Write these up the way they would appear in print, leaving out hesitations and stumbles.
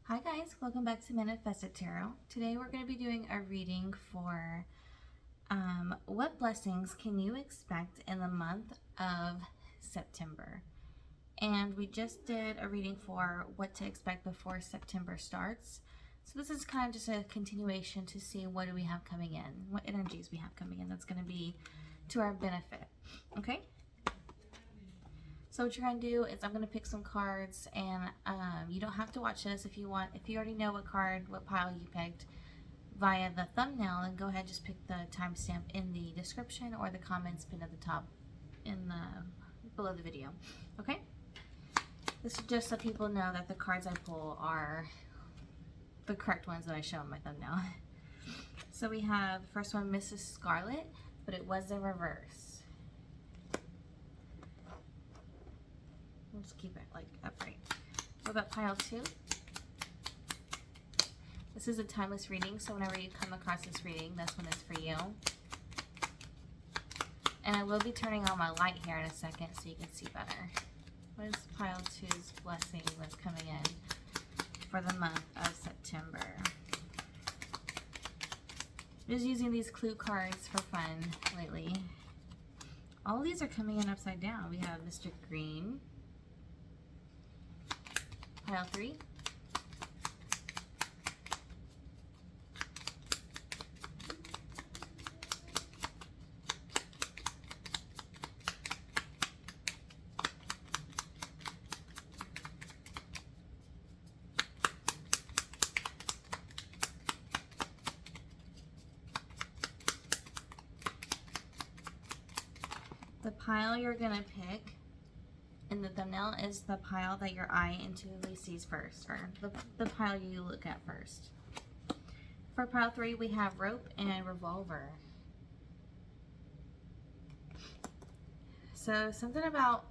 Hi guys, welcome back to Manifested Tarot. Today we're going to be doing a reading for what blessings can you expect in the month of September. And we just did a reading for what to expect before September starts. So this is kind of just a continuation to see what do we have coming in, what energies we have coming in that's going to be to our benefit. Okay? So what you're going to do is I'm going to pick some cards, and you don't have to watch this if you want. If you already know what pile you picked via the thumbnail, then go ahead and just pick the timestamp in the description or the comments pinned at the top below the video. Okay? This is just so people know that the cards I pull are the correct ones that I show in my thumbnail. So we have the first one, Mrs. Scarlet, but it was in reverse. We'll just keep it like upright. What about pile 2? This is a timeless reading, so whenever you come across this reading, this one is for you. And I will be turning on my light here in a second so you can see better. What is pile 2's blessing that's coming in for the month of September? Just using these clue cards for fun lately. All these are coming in upside down. We have Mr. Green. Pile 3. The pile you're going to pick in the thumbnail is the pile that your eye intuitively sees first, or the pile you look at first. For pile 3, we have Rope and Revolver. So something about,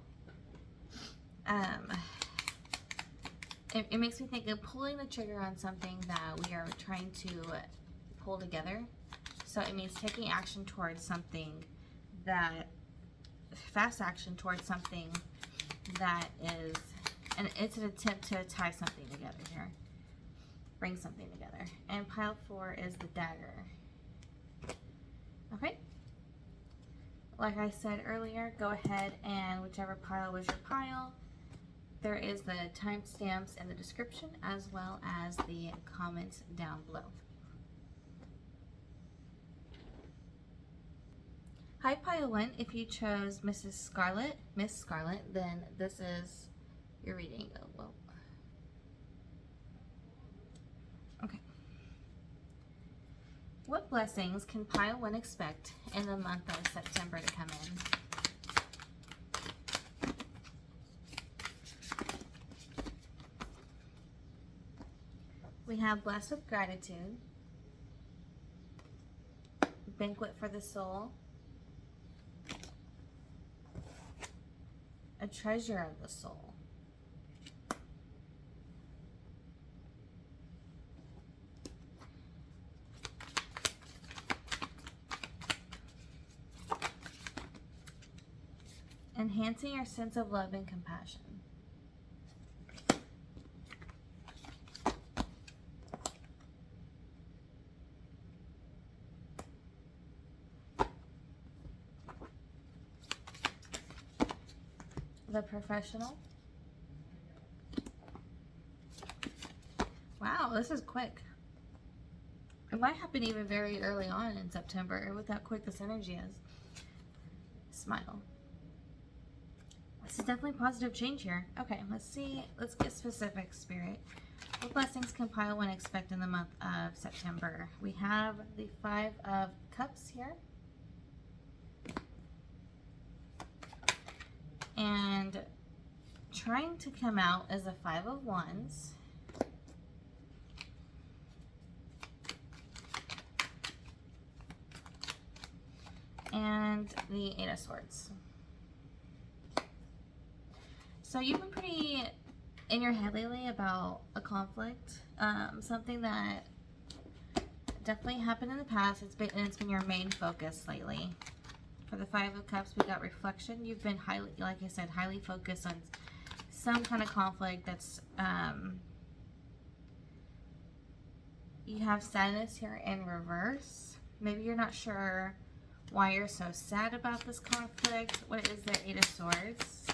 it makes me think of pulling the trigger on something that we are trying to pull together. So it means taking action towards something that, fast action towards something that is, and it's an attempt to tie something together here, bring something together. And pile 4 is the Dagger. Okay, like I said earlier, go ahead and whichever pile was your pile, there is the timestamps in the description as well as the comments down below. Hi, pile 1. If you chose Mrs. Scarlet, Miss Scarlet, then this is your reading. Oh, well. Okay. What blessings can pile 1 expect in the month of September to come in? We have Blessed with Gratitude, Banquet for the Soul, a Treasure of the Soul, enhancing your sense of love and compassion, the Professional. Wow, this is quick. It might happen even very early on in September with how quick this energy is. Smile. This is definitely positive change here. Okay, let's see. Let's get specific, Spirit. What blessings can pile 1 expect in the month of September? We have the 5 of Cups here. And trying to come out as a 5 of Wands. And the 8 of Swords. So you've been pretty in your head lately about a conflict, something that definitely happened in the past. It's been your main focus lately. For the 5 of Cups, we got reflection. You've been highly, like I said, highly focused on some kind of conflict that's You have sadness here in reverse. Maybe you're not sure why you're so sad about this conflict. What is the Eight of Swords?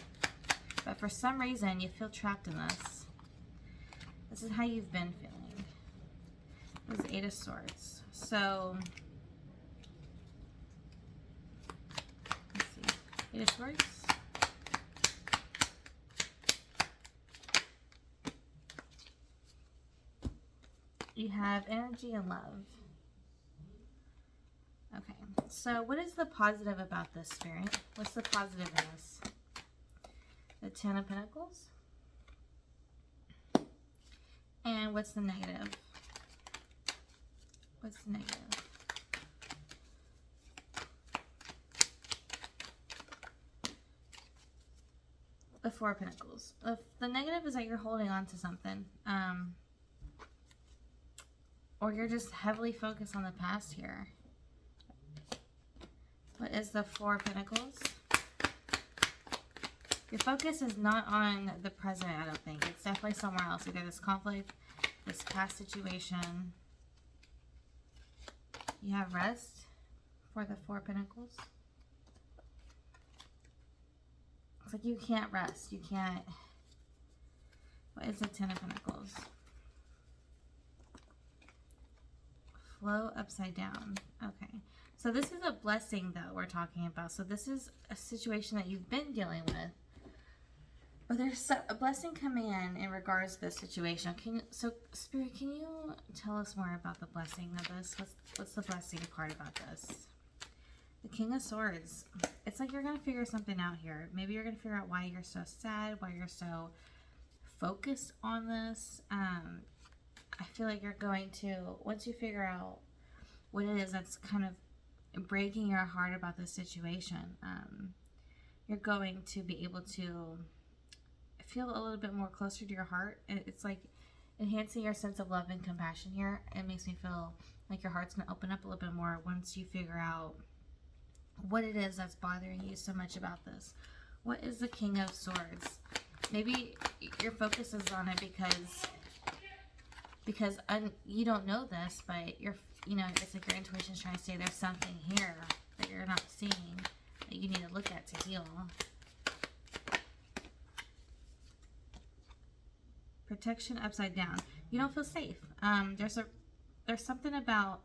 But for some reason, you feel trapped in this. This is how you've been feeling. This is Eight of Swords. So, let's see. Eight of Swords. You have energy and love. Okay, so what is the positive about this, Spirit? What's the positive in this? The Ten of Pentacles. And what's the negative? What's the negative? The Four of Pentacles. The negative is that you're holding on to something. Or you're just heavily focused on the past here. What is the Four of Pentacles? Your focus is not on the present, I don't think. It's definitely somewhere else. Either this conflict, this past situation. You have rest for the Four of Pentacles. It's like you can't rest. You can't. What is the Ten of Pentacles? Flow upside down. Okay. So this is a blessing that we're talking about. So this is a situation that you've been dealing with. But there's a blessing coming in regards to this situation. So Spirit, can you tell us more about the blessing of this? What's the blessing part about this? The King of Swords. It's like you're going to figure something out here. Maybe you're going to figure out why you're so sad, why you're so focused on this. I feel like you're going to, once you figure out what it is that's kind of breaking your heart about this situation, you're going to be able to feel a little bit more closer to your heart. It's like enhancing your sense of love and compassion here. It makes me feel like your heart's going to open up a little bit more once you figure out what it is that's bothering you so much about this. What is the King of Swords? Maybe your focus is on it because you don't know this, but it's like your intuition's trying to say there's something here that you're not seeing that you need to look at to heal. Protection upside down. You don't feel safe. There's something about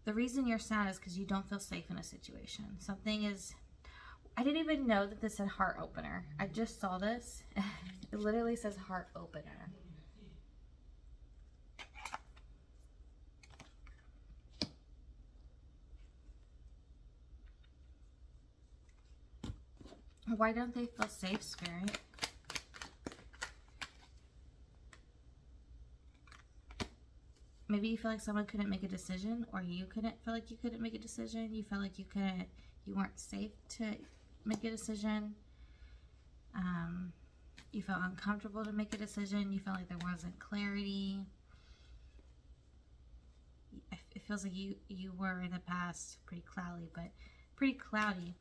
the reason you're sad is because you don't feel safe in a situation. Something is. I didn't even know that this said heart opener. I just saw this. It literally says heart opener. Why don't they feel safe, Spirit? Maybe you feel like someone couldn't make a decision, or you couldn't feel like you couldn't make a decision. You felt like you weren't safe to make a decision. You felt uncomfortable to make a decision. You felt like there wasn't clarity. It feels like you were in the past pretty cloudy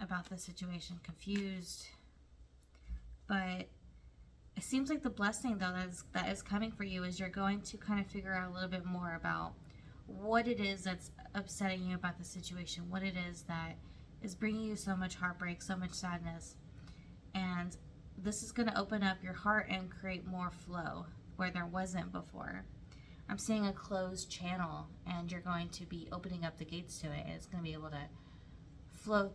about the situation, confused. But it seems like the blessing, though, that is coming for you is you're going to kind of figure out a little bit more about what it is that's upsetting you about the situation, what it is that is bringing you so much heartbreak, so much sadness. And this is going to open up your heart and create more flow where there wasn't before. I'm seeing a closed channel, and you're going to be opening up the gates to it, and it's going to be able to flow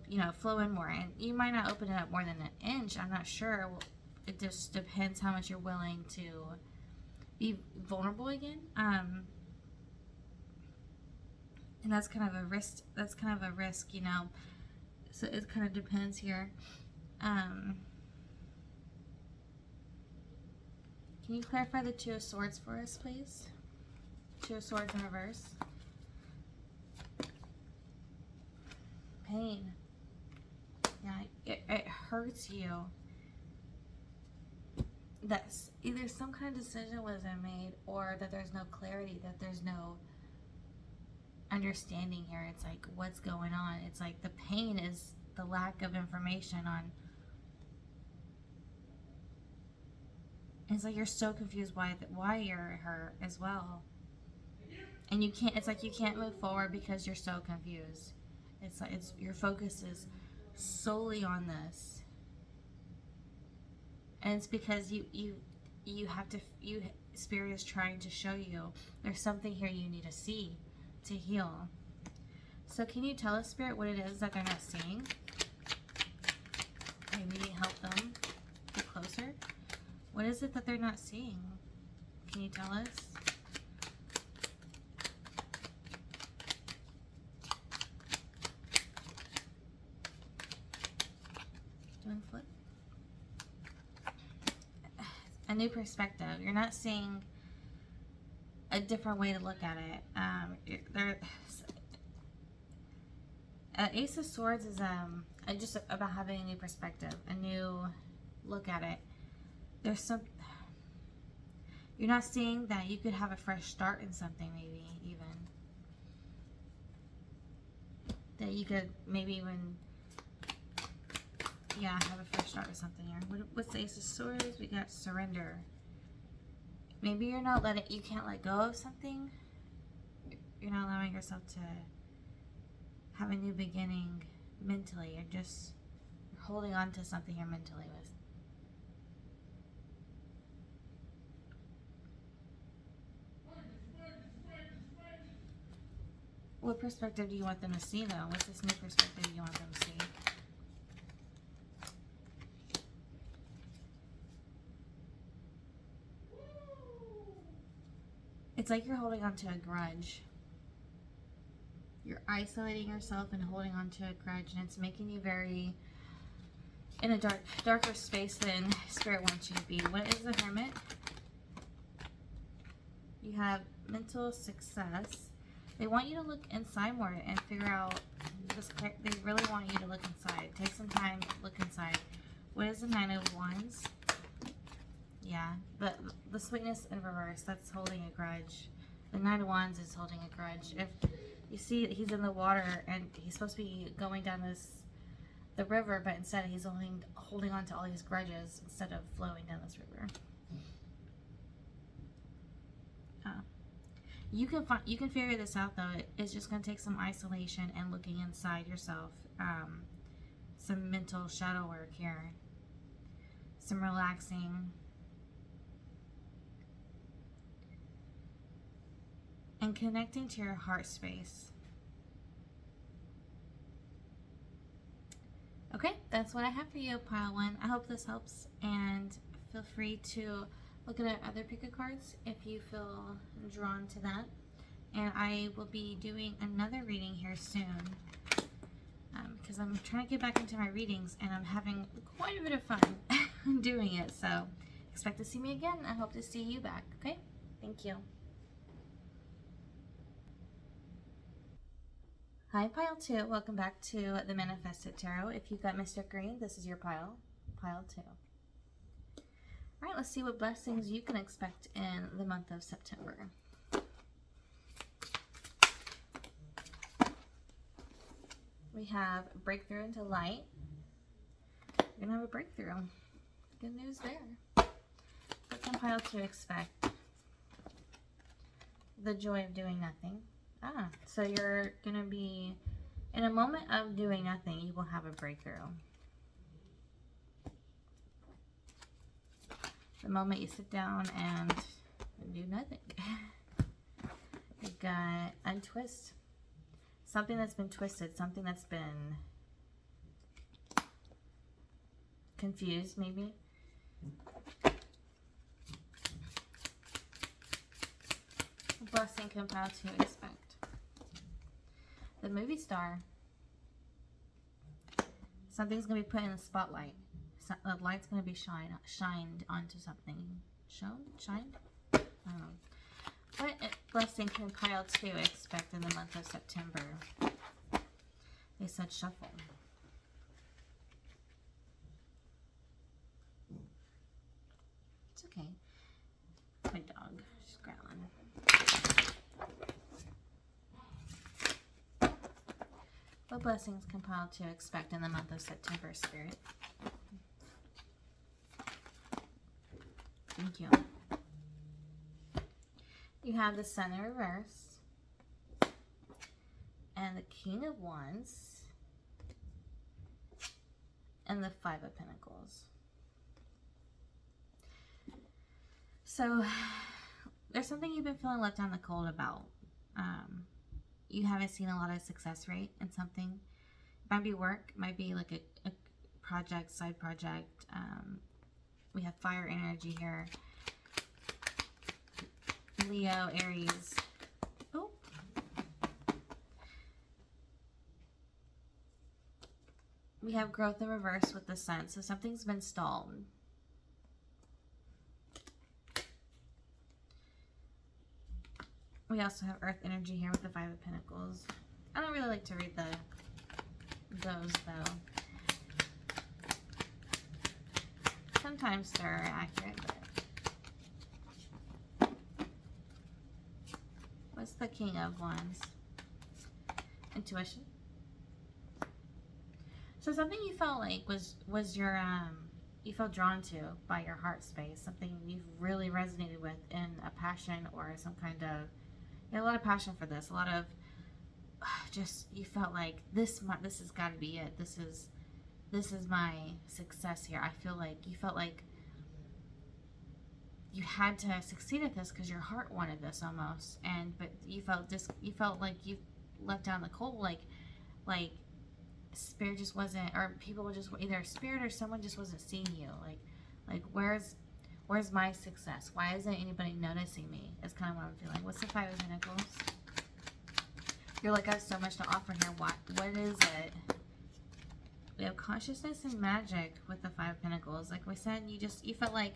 in more. And you might not open it up more than an inch. I'm not sure. It just depends how much you're willing to be vulnerable again. And that's kind of a risk. So it kind of depends here. Can you clarify the Two of Swords for us, please? Two of Swords in reverse. Pain. Yeah, it hurts you. That either some kind of decision wasn't made, or that there's no clarity, that there's no understanding here. It's like, what's going on? It's like the pain is the lack of information on. It's like you're so confused why you're hurt as well. And you can't, it's like you can't move forward because you're so confused. It's like your focus is solely on this. And it's because you have to, Spirit is trying to show you there's something here you need to see to heal. So can you tell us, Spirit, what it is that they're not seeing? Or you need help them get closer? What is it that they're not seeing? Can you tell us? Doing flip. A new perspective. You're not seeing a different way to look at it. Ace of Swords is just about having a new perspective, a new look at it. There's some, you're not seeing that you could have a fresh start in something, maybe even. That you could maybe even, yeah, have a fresh start with something here. What's the Ace of Swords? We got surrender. Maybe you're not you can't let go of something. You're not allowing yourself to have a new beginning mentally. You're just holding on to something you're mentally with. What perspective do you want them to see, though? What's this new perspective you want them to see? It's like you're holding on to a grudge. You're isolating yourself and holding on to a grudge, and it's making you very in a darker space than Spirit wants you to be. What is the Hermit? You have mental success. They want you to look inside more and figure out this. They really want you to look inside. Take some time, look inside. What is the Nine of Wands? Yeah, the sweetness in reverse, that's holding a grudge. The Nine of Wands is holding a grudge. If you see he's in the water and he's supposed to be going down the river, but instead he's holding on to all these grudges instead of flowing down this river. You can figure this out, though. It's just going to take some isolation and looking inside yourself. Some mental shadow work here. Some relaxing. And connecting to your heart space. Okay, that's what I have for you, Pile 1. I hope this helps, and feel free to look at other pick of cards if you feel drawn to that. And I will be doing another reading here soon because I'm trying to get back into my readings, and I'm having quite a bit of fun doing it. So expect to see me again. I hope to see you back. Okay? Thank you. Hi, Pile 2. Welcome back to the Manifested Tarot. If you've got Mr. Green, this is your pile, Pile 2. All right, let's see what blessings you can expect in the month of September. We have breakthrough into light. You're going to have a breakthrough. Good news there. What can Pile 2 expect? The joy of doing nothing. So you're going to be, in a moment of doing nothing, you will have a breakthrough. The moment you sit down and do nothing. You've got untwist. Something that's been twisted. Something that's been confused, maybe. What blessing can Pile 2 expect? The movie star. Something's going to be put in the spotlight. The light's going to be shined onto something. Shined? I don't know. What blessing can Pile 2 expect in the month of September? They said shuffle. It's okay. My dog. She's growling. What blessings can Pile 2 expect in the month of September, Spirit? Thank Thank you. You have the Sun in reverse. And the King of Wands. And the Five of Pentacles. So, there's something you've been feeling left out in the cold about. You haven't seen a lot of success rate in something. It might be work. It might be like a project, side project. We have fire energy here. Leo, Aries. Oh. We have growth in reverse with the Sun. So something's been stalled. We also have Earth energy here with the Five of Pentacles. I don't really like to read those though. Sometimes they're accurate, but what's the King of Wands? Intuition. So something you felt like was your you felt drawn to by your heart space, something you've really resonated with in a passion or some kind of, you had a lot of passion for this, a lot of just, you felt like this has got to be it. This is my success here. I feel like you felt like you had to succeed at this because your heart wanted this almost, but you felt like you left down the cold, like spirit just wasn't, or people were just, either spirit or someone just wasn't seeing you. Like where's my success? Why isn't anybody noticing me? Is kind of what I'm feeling. What's the Five of Pentacles? You're like, I have so much to offer here. What is it? We have consciousness and magic with the Five of Pentacles. Like we said, you felt like,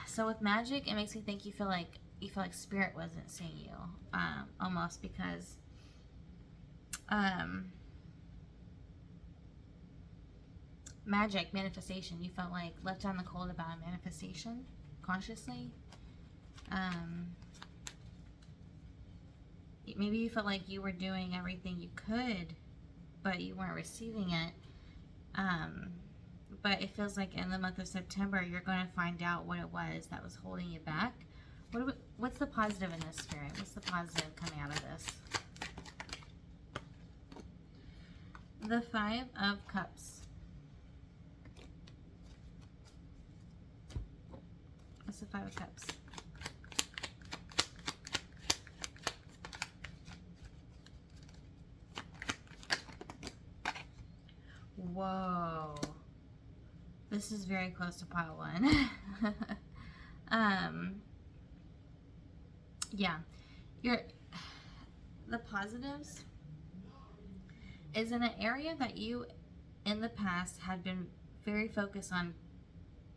so with magic, it makes me think you feel like spirit wasn't seeing you, almost, because magic, manifestation, you felt like left down the cold about a manifestation consciously. Maybe you felt like you were doing everything you could, but you weren't receiving it. But it feels like in the month of September, you're going to find out what it was that was holding you back. What's the positive in this, Spirit? What's the positive coming out of this? The Five of Cups. What's the Five of Cups? Whoa. This is very close to pile one. Yeah. The positives is in an area that you in the past had been very focused on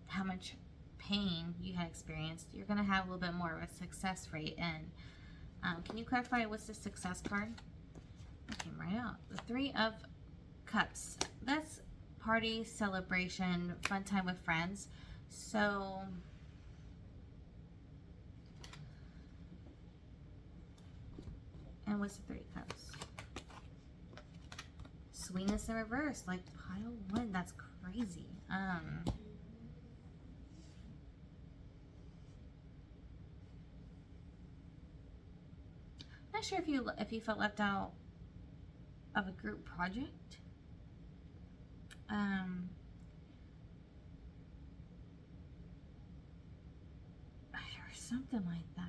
how much pain you had experienced. You're going to have a little bit more of a success rate. And can you clarify what's the success card? That came right out. The Three of Cups. That's party, celebration, fun time with friends. So and what's the Three of Cups? Sweetness in reverse, like pile one. That's crazy. Not sure if you felt left out of a group project. Or something like that.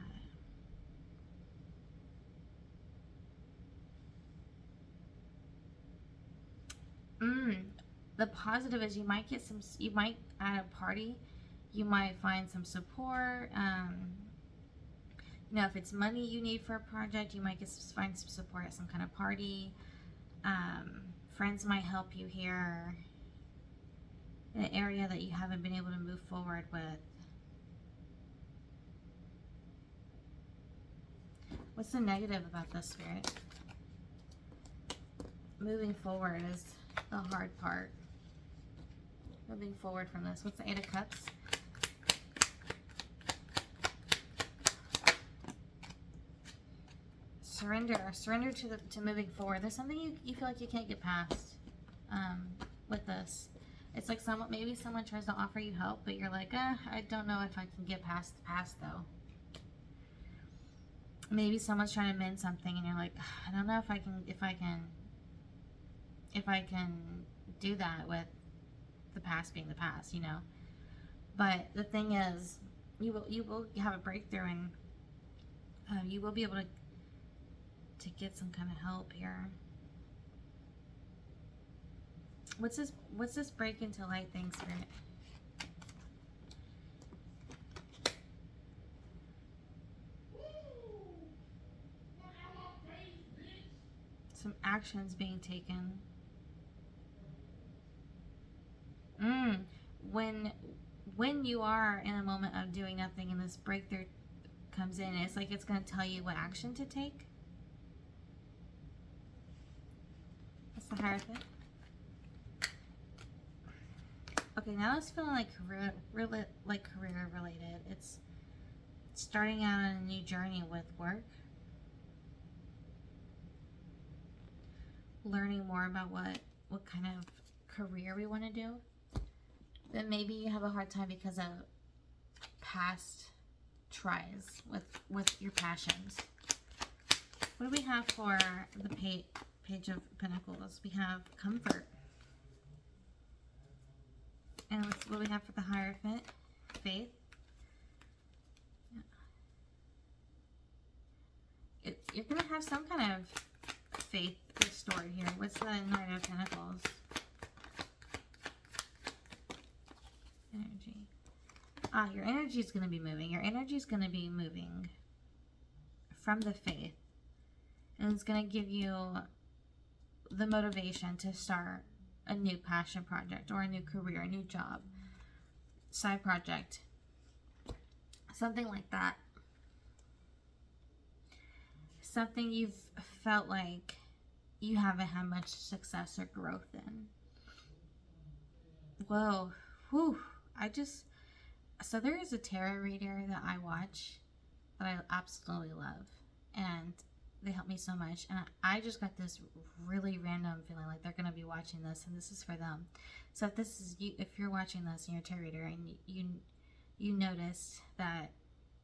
The positive is you might at a party, you might find some support. You know, if it's money you need for a project, you might find some support at some kind of party. Friends might help you here in an area that you haven't been able to move forward with. What's the negative about this, Spirit? Moving forward is the hard part. Moving forward from this. What's the Eight of Cups? Surrender to moving forward. There's something you feel like you can't get past with this. It's like maybe someone tries to offer you help, but you're like, I don't know if I can get past the past though. Maybe someone's trying to mend something and you're like, I don't know if I can do that with the past being the past, you know. But the thing is, you will have a breakthrough, and you will be able to get some kind of help here. What's this break into light thing, Spirit? Some actions being taken. When you are in a moment of doing nothing and this breakthrough comes in, it's like it's going to tell you what action to take. That's the Hierophant. Okay, now it's feeling like career related. It's starting out on a new journey with work. Learning more about what kind of career we want to do. Then maybe you have a hard time because of past tries with your passions. What do we have for the Page of Pentacles? We have comfort. And what do we have for the Hierophant? Faith. You're going to have some kind of faith restored here. What's the Knight of Pentacles? Energy. Your energy is going to be moving. Your energy is going to be moving from the faith. And it's going to give you the motivation to start a new passion project or a new career, a new job, side project, something like that. Something you've felt like you haven't had much success or growth in. Whoa. Whew. So there is a tarot reader that I watch that I absolutely love, and they help me so much, and I just got this really random feeling like they're going to be watching this, and this is for them. So if this is you, if you're watching this and you're a tarot reader and you noticed that,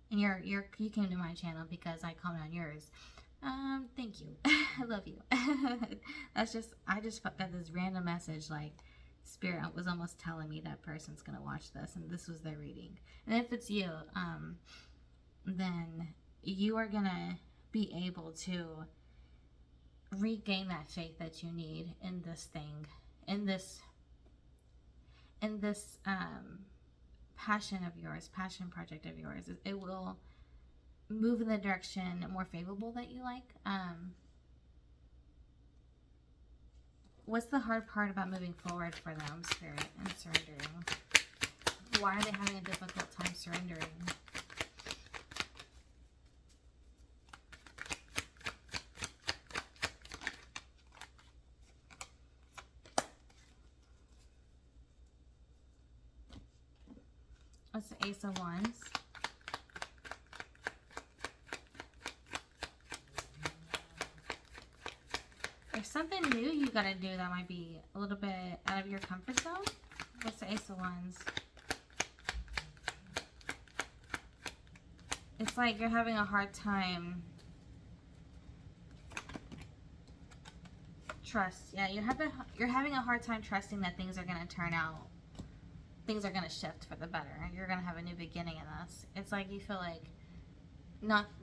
and you came to my channel because I comment on yours, thank you. I love you. I just got this random message like Spirit was almost telling me that person's gonna watch this and this was their reading. And if it's you, then you are gonna be able to regain that faith that you need in this thing, in this passion of yours, passion project of yours. It will move in the direction more favorable that you like. What's the hard part about moving forward for them, Spirit, and surrendering? Why are they having a difficult time surrendering? What's the Ace of Wands? There's something new you gotta do that might be a little bit out of your comfort zone. What's the Ace of Wands? It's like you're having a hard time. Trust. Yeah, you're having a hard time trusting that things are gonna turn out. Things are gonna shift for the better. You're gonna have a new beginning in this. It's like you feel like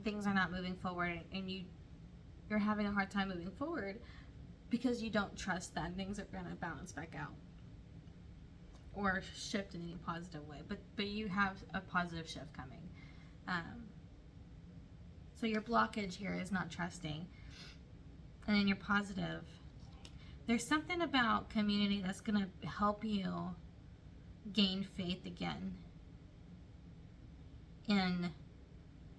things are not moving forward, and you're having a hard time moving forward because you don't trust that things are going to balance back out or shift in any positive way. But you have a positive shift coming. So your blockage here is not trusting. And then you're positive. There's something about community that's going to help you gain faith again in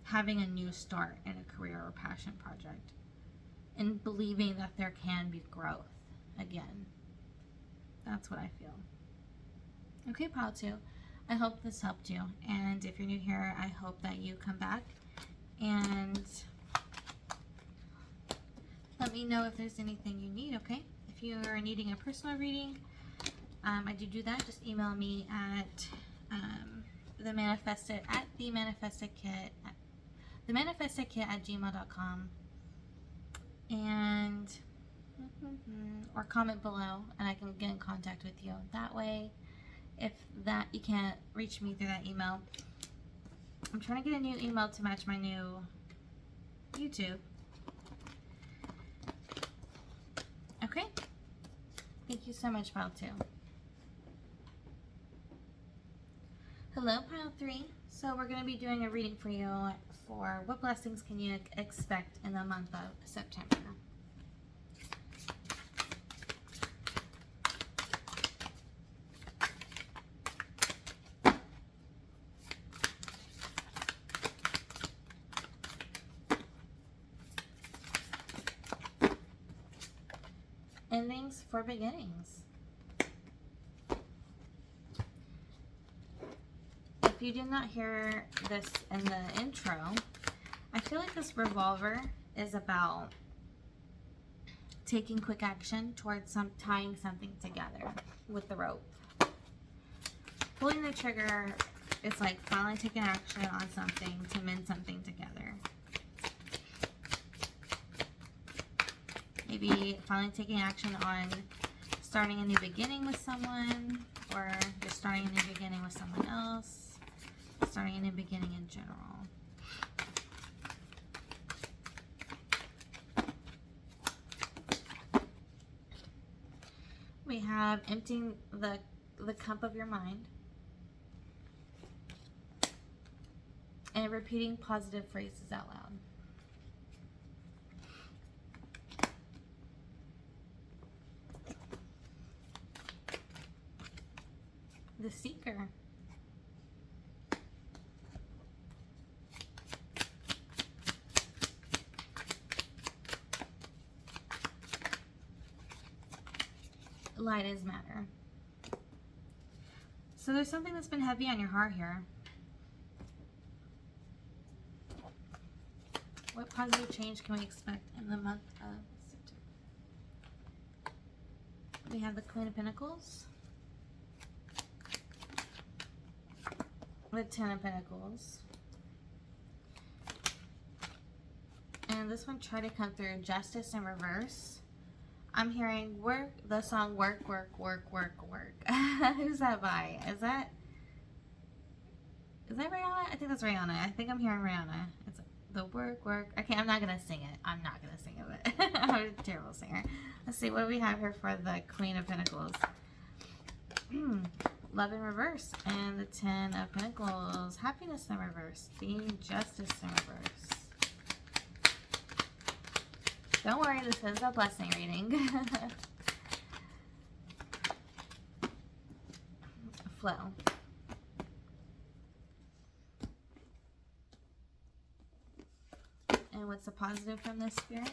having a new start in a career or passion project. And believing that there can be growth again. That's what I feel. Okay, Pile 2. I hope this helped you. And if you're new here, I hope that you come back and let me know if there's anything you need, okay? If you are needing a personal reading, I do that. Just email me at the manifested kit at gmail.com, and or comment below, and I can get in contact with you that way. If that you can't reach me through that email, I'm trying to get a new email to match my new YouTube. Okay. Thank you so much, Pile 2. Hello, Pile 3. So we're going to be doing a reading for you for what blessings can you expect in the month of September. Endings for beginnings. If you did not hear this in the intro, I feel like this revolver is about taking quick action towards tying something together with the rope. Pulling the trigger is like finally taking action on something to mend something together. Maybe finally taking action on starting a new beginning with someone, or you're starting a new beginning with someone else, starting a new beginning in general. We have emptying the cup of your mind and repeating positive phrases out loud. The Seeker. Light is matter. So there's something that's been heavy on your heart here. What positive change can we expect in the month of September? We have the Queen of Pentacles, the Ten of Pentacles, and this one tried to come through Justice in reverse. I'm hearing work, the song work, work, work, work, work. Who's that by? Is that Rihanna? I think that's Rihanna. I think I'm hearing Rihanna. It's the work, work. Okay, I'm not going to sing it. I'm not going to sing it, but I'm a terrible singer. Let's see what we have here for the Queen of Pentacles. Love in reverse, and the Ten of Pentacles. Happiness in reverse. The Justice in reverse. Don't worry, this is a blessing reading. Flow. And what's the positive from this, Spirit?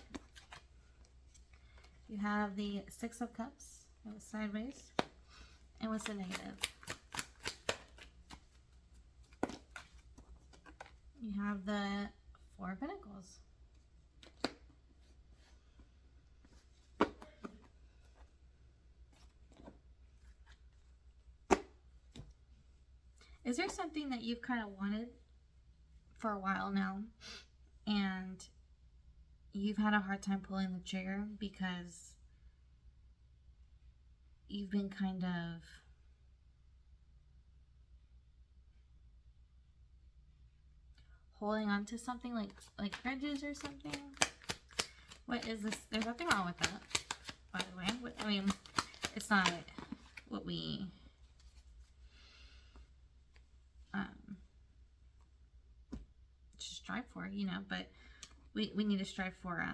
You have the Six of Cups. That was sideways. And what's the negative? You have the Four of Pentacles. Is there something that you've kind of wanted for a while now, and you've had a hard time pulling the trigger because you've been kind of holding on to something like grudges or something? What is this? There's nothing wrong with that, by the way. I mean, it's not what we strive for, you know, but we need to strive for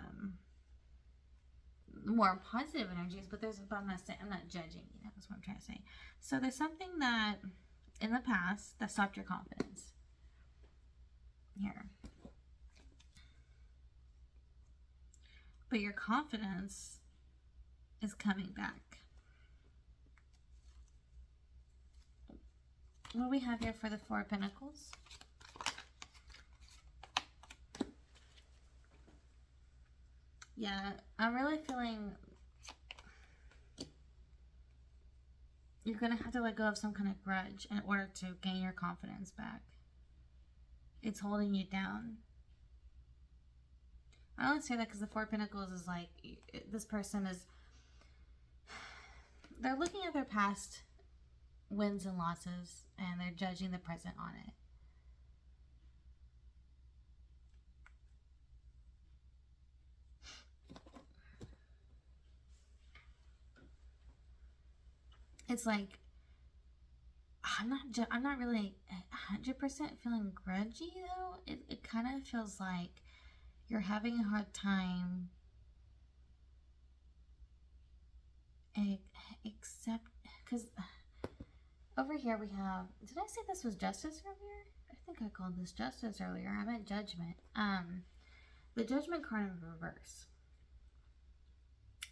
more positive energies. But I'm not judging, you know, that's what I'm trying to say. So there's something that in the past that stopped your confidence here, but your confidence is coming back. What do we have here for the Four of Pentacles? Yeah, I'm really feeling you're going to have to let go of some kind of grudge in order to gain your confidence back. It's holding you down. I only say that because the Four of Pentacles is like, this person is, they're looking at their past wins and losses, and they're judging the present on it. It's like, I'm not really 100% feeling grudgy though. It kind of feels like you're having a hard time except because over here we have, did I say this was justice earlier? I think I called this justice earlier. I meant judgment. The judgment card in reverse.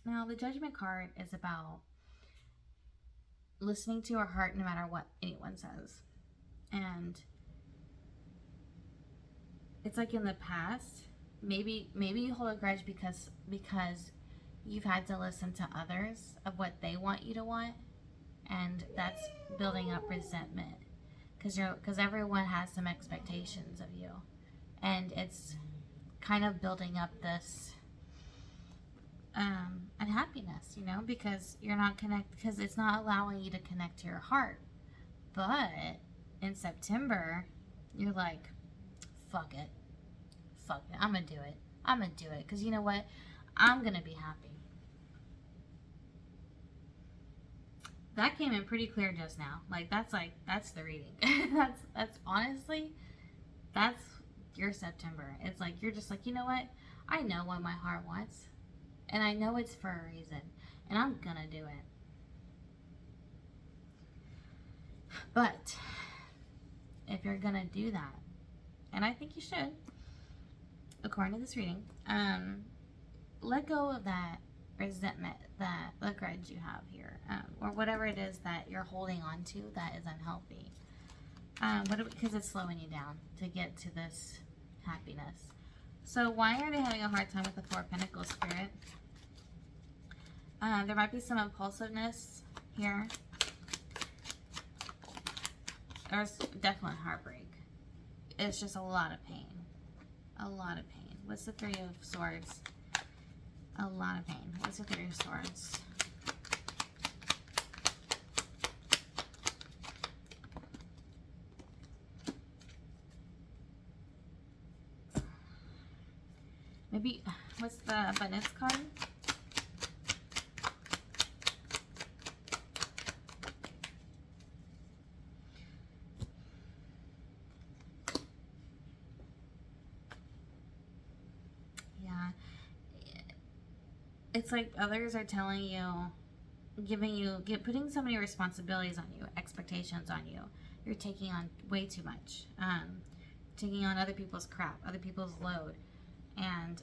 Now the judgment card is about listening to your heart no matter what anyone says. And it's like in the past, maybe you hold a grudge because you've had to listen to others of what they want you to want, and that's building up resentment because everyone has some expectations of you, and it's kind of building up this unhappiness, you know, because you're not connected, because it's not allowing you to connect to your heart. But in September, you're like, fuck it, I'm gonna do it, because you know what, I'm gonna be happy. That came in pretty clear just now. That's the reading. that's honestly, that's your September. It's like you're just like, you know what, I know what my heart wants, and I know it's for a reason, and I'm gonna do it. But if you're gonna do that, and I think you should, according to this reading, let go of that resentment, the grudge you have here, or whatever it is that you're holding on to that is unhealthy, because it's slowing you down to get to this happiness. So why are they having a hard time with the Four of Pentacles, Spirit? There might be some impulsiveness here. There's definitely heartbreak. It's just a lot of pain. A lot of pain. What's the Three of Swords? A lot of pain. What's the Three of Swords? Maybe, what's the abundance card? Yeah. It's like others are telling you, putting so many responsibilities on you, expectations on you. You're taking on way too much. Taking on other people's crap, other people's load. And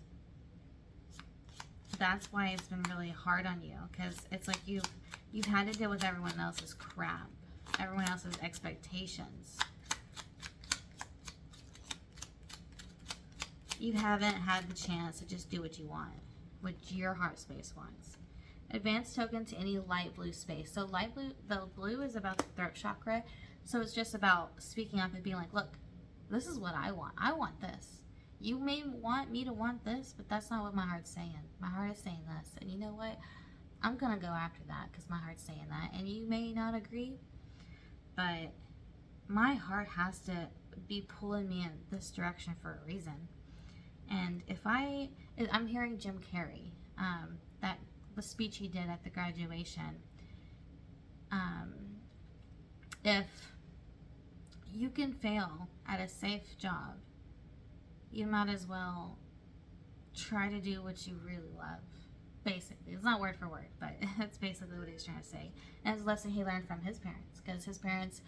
that's why it's been really hard on you, because it's like you've had to deal with everyone else's crap, everyone else's expectations. You haven't had the chance to just do what you want, what your heart space wants. Advanced token to any light blue space. So light blue, the blue is about the throat chakra. So it's just about speaking up and being like, look, this is what I want. I want this. You may want me to want this, but that's not what my heart's saying. My heart is saying this. And you know what? I'm going to go after that because my heart's saying that. And you may not agree, but my heart has to be pulling me in this direction for a reason. And I'm hearing Jim Carrey, that the speech he did at the graduation. If you can fail at a safe job, you might as well try to do what you really love. Basically, it's not word for word, but that's basically what he's trying to say. And it's a lesson he learned from his parents, because his parents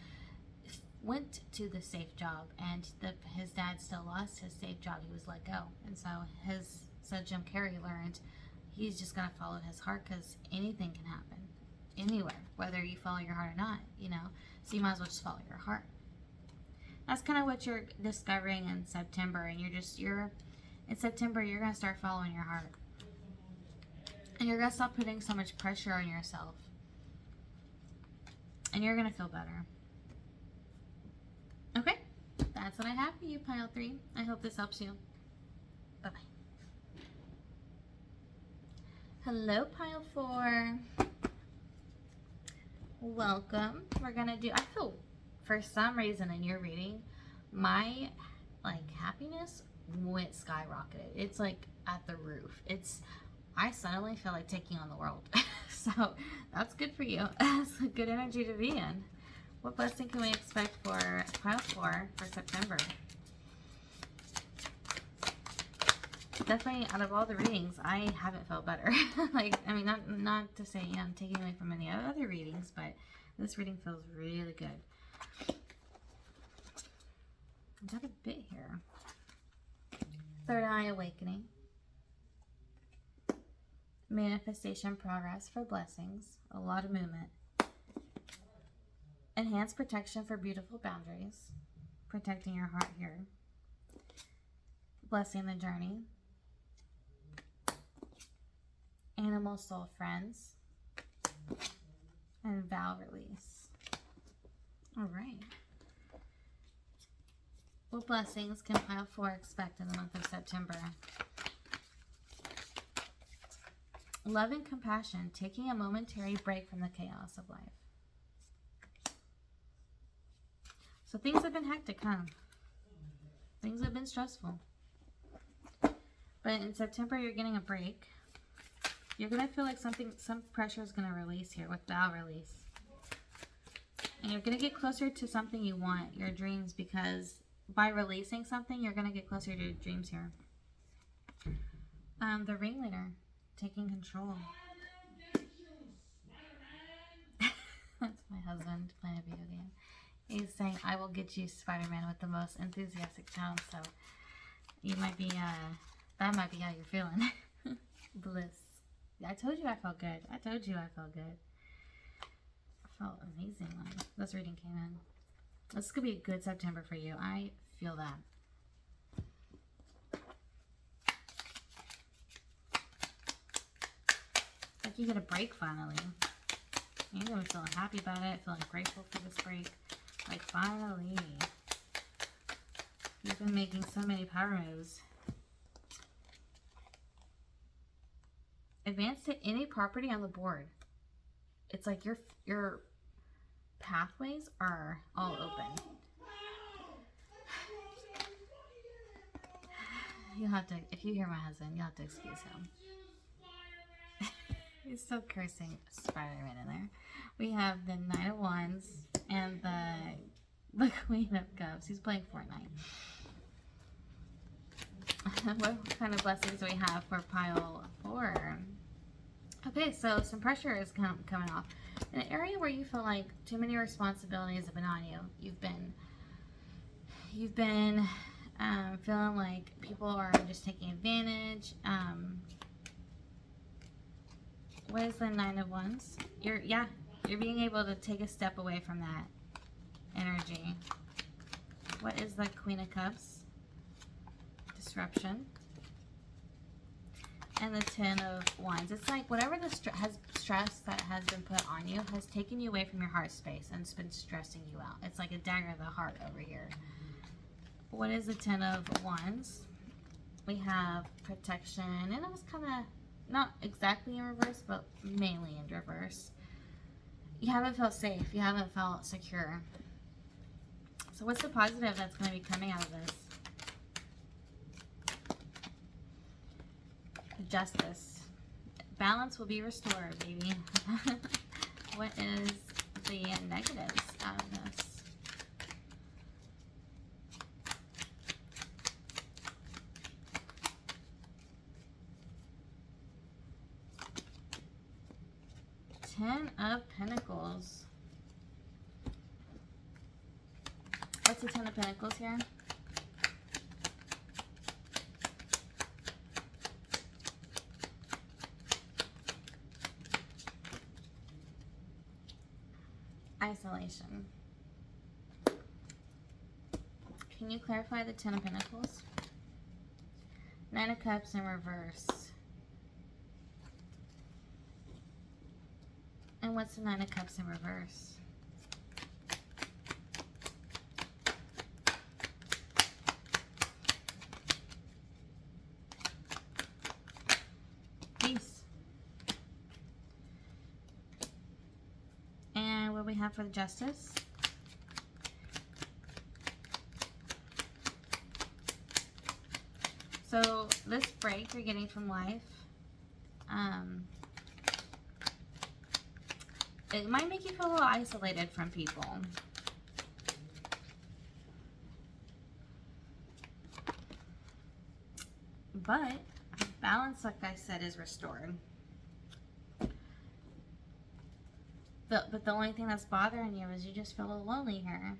went to the safe job, and his dad still lost his safe job. He was let go, and so Jim Carrey learned he's just gonna follow his heart, because anything can happen anywhere, whether you follow your heart or not, you know. So you might as well just follow your heart. That's kind of what you're discovering in September, and in September you're gonna start following your heart, and you're gonna stop putting so much pressure on yourself. And you're going to feel better. Okay, that's what I have for you, pile 3. I hope this helps you. Bye-bye. Hello, pile 4. Welcome. We're going to do, I feel for some reason in your reading, my happiness went skyrocketed. It's like at the roof. I suddenly feel like taking on the world. So that's good for you. That's a good energy to be in. What blessing can we expect for pile 4 for September? Definitely out of all the readings, I haven't felt better. Not to say I'm taking away from any other readings, but this reading feels really good. I got a bit here. Third eye awakening. Manifestation progress for blessings. A lot of movement. Enhanced protection for beautiful boundaries. Protecting your heart here. Blessing the journey. Animal soul friends. And vow release. Alright. What blessings can pile 4 expect in the month of September? Love and compassion, taking a momentary break from the chaos of life. So things have been hectic, huh? Things have been stressful. But in September, you're getting a break. You're going to feel like some pressure is going to release here with vow release. And you're going to get closer to something you want, your dreams, because by releasing something, you're going to get closer to your dreams here. The ringleader, taking control. That's my husband playing a video game. He's saying, I will get you, Spider-Man, with the most enthusiastic tone. So you might be, that might be how you're feeling. Bliss. I told you I felt good. I told you I felt good. I felt amazing when this reading came in. This could be a good September for you. I feel that. Like you get a break finally. You're going to be feeling happy about it, feeling grateful for this break. Like finally. You've been making so many power moves. Advance to any property on the board. It's like your pathways are all open. You'll have to, if you hear my husband, you'll have to excuse him. He's still cursing Spider-Man in there. We have the Knight of Wands and the Queen of Cups. He's playing Fortnite. What kind of blessings do we have for pile 4? Okay, so some pressure is coming off. In an area where you feel like too many responsibilities have been on you. You've been feeling like people are just taking advantage. What is the Nine of Wands? You're being able to take a step away from that energy. What is the Queen of Cups? Disruption. And the Ten of Wands. It's like whatever the stress that has been put on you has taken you away from your heart space and it's been stressing you out. It's like a dagger of the heart over here. What is the Ten of Wands? We have protection, and it was kind of not exactly in reverse, but mainly in reverse. You haven't felt safe. You haven't felt secure. So what's the positive that's going to be coming out of this? Justice. Balance will be restored, baby. What is the negatives out of this? Ten of Pentacles. What's the Ten of Pentacles here? Isolation. Can you clarify the Ten of Pentacles? Nine of Cups in reverse. And what's the Nine of Cups in reverse? have for the justice. So this break you're getting from life, it might make you feel a little isolated from people. But balance, like I said, is restored. But the only thing that's bothering you is you just feel a little lonely here.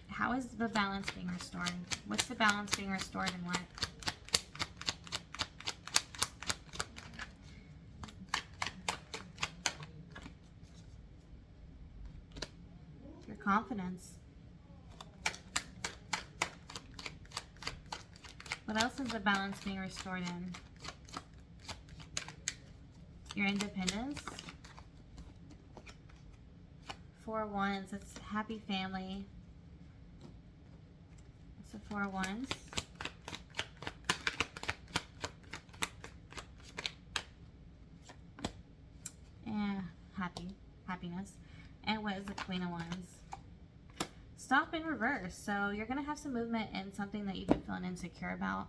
How is the balance being restored? What's the balance being restored in what? Your confidence. What else is the balance being restored in? Your independence. 4 of Wands, it's happy family. It's a 4 of Wands. And happiness. And what is the Queen of Wands? Stop in reverse. So you're going to have some movement in something that you've been feeling insecure about.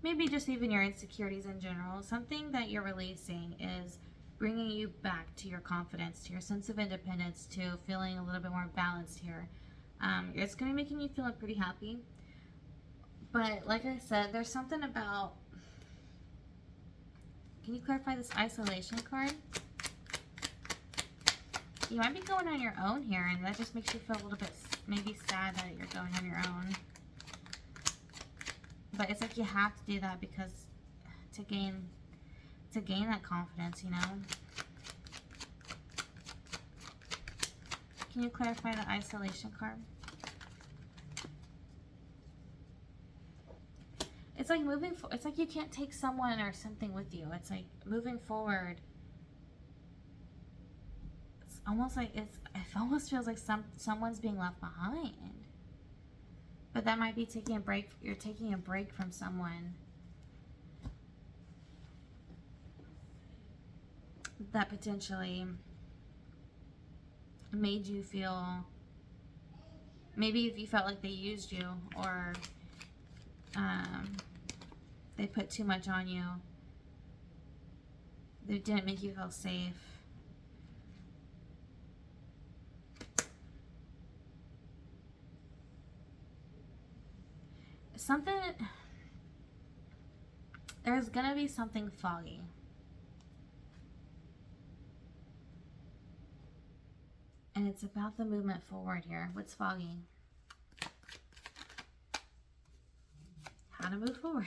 Maybe just even your insecurities in general. Something that you're releasing is bringing you back to your confidence, to your sense of independence, to feeling a little bit more balanced here. It's going to be making you feel pretty happy. But like I said, there's something about... Can you clarify this isolation card? You might be going on your own here, and that just makes you feel a little bit maybe sad that you're going on your own. But it's like you have to do that because to gain that confidence, you know. Can you clarify the isolation card? It's like it's like you can't take someone or something with you. It's like moving forward. It's almost like it almost feels like someone's being left behind. But that might be taking a break. You're taking a break from someone that potentially made you feel, maybe if you felt like they used you, or they put too much on you, they didn't make you feel safe. There's gonna be something foggy. And it's about the movement forward here. What's foggy? How to move forward.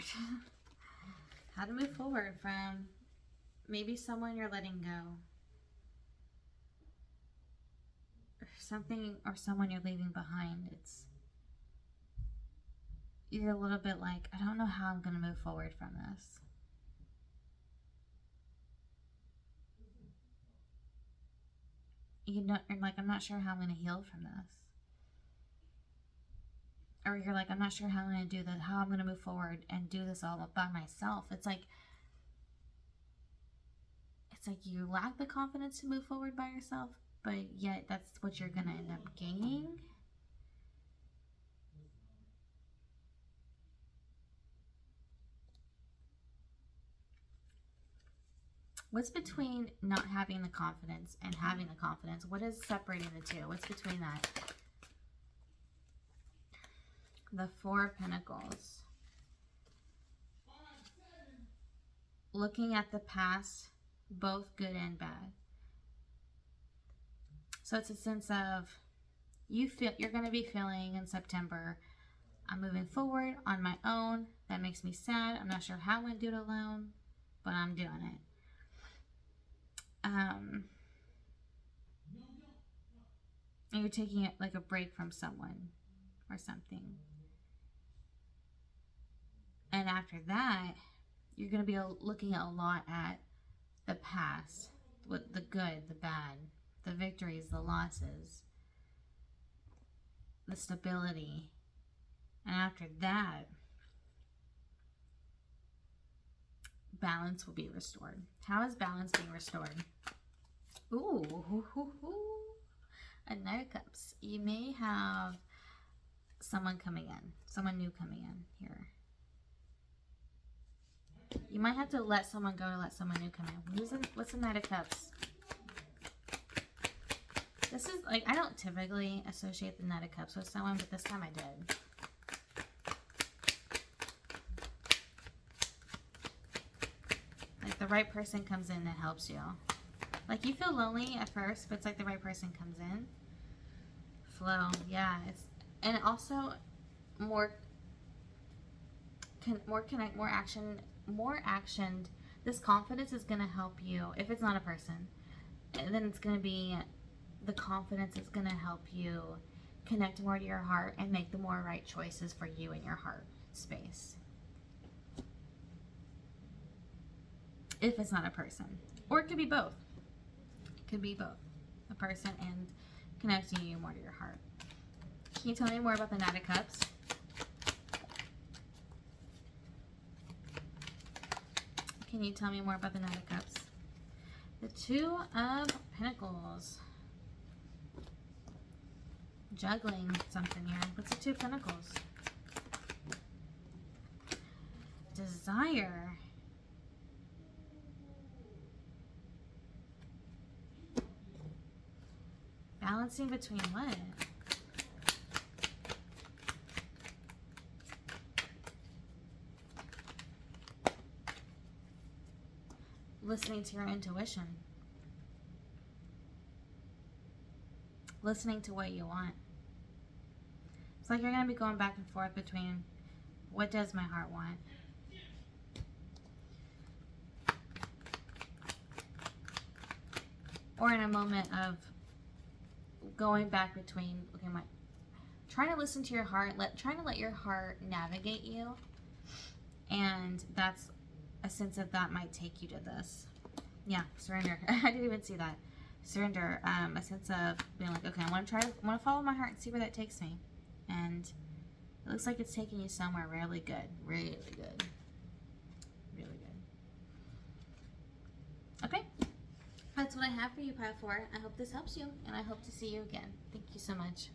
How to move forward from maybe someone you're letting go. Or something or someone you're leaving behind. You're a little bit like, I don't know how I'm going to move forward from this. You're like, I'm not sure how I'm going to heal from this. Or you're like, I'm not sure how I'm going to do that, how I'm going to move forward and do this all by myself. It's like you lack the confidence to move forward by yourself, but yet that's what you're going to end up gaining. What's between not having the confidence and having the confidence? What is separating the two? What's between that? The 4 of Pentacles. Looking at the past, both good and bad. So it's a sense of you're going to be feeling in September, I'm moving forward on my own. That makes me sad. I'm not sure how I'm going to do it alone, but I'm doing it. And you're taking it like a break from someone or something. And after that, you're going to be looking a lot at the past, with the good, the bad, the victories, the losses, the stability. And after that, balance will be restored. How is balance being restored? Ooh, a Knight of Cups. You may have someone coming in, someone new coming in here. You might have to let someone go to let someone new come in. What's the Knight of Cups? This is like, I don't typically associate the Knight of Cups with someone, but this time I did. Like the right person comes in and helps you. Like you feel lonely at first, but it's like the right person comes in. Flow, yeah. And also more connect, more action. This confidence is going to help you. If it's not a person, then it's going to be, the confidence is going to help you connect more to your heart and make the more right choices for you in your heart space. If it's not a person. Or it could be both. It could be both. A person and connecting you more to your heart. Can you tell me more about the Knight of Cups? Can you tell me more about the Knight of Cups? The Two of Pentacles. Juggling something here. What's the Two of Pentacles? Desire. Balancing between what? Listening to your intuition. Listening to what you want. It's like you're going to be going back and forth between what does my heart want? Or in a moment of going back between, okay, trying to listen to your heart, trying to let your heart navigate you. And that's a sense of that might take you to this. Yeah, surrender. I didn't even see that. Surrender. A sense of being like, okay, I want to follow my heart and see where that takes me. And it looks like it's taking you somewhere really good. Really good. Really good. Okay. That's what I have for you, Pile 4. I hope this helps you, and I hope to see you again. Thank you so much.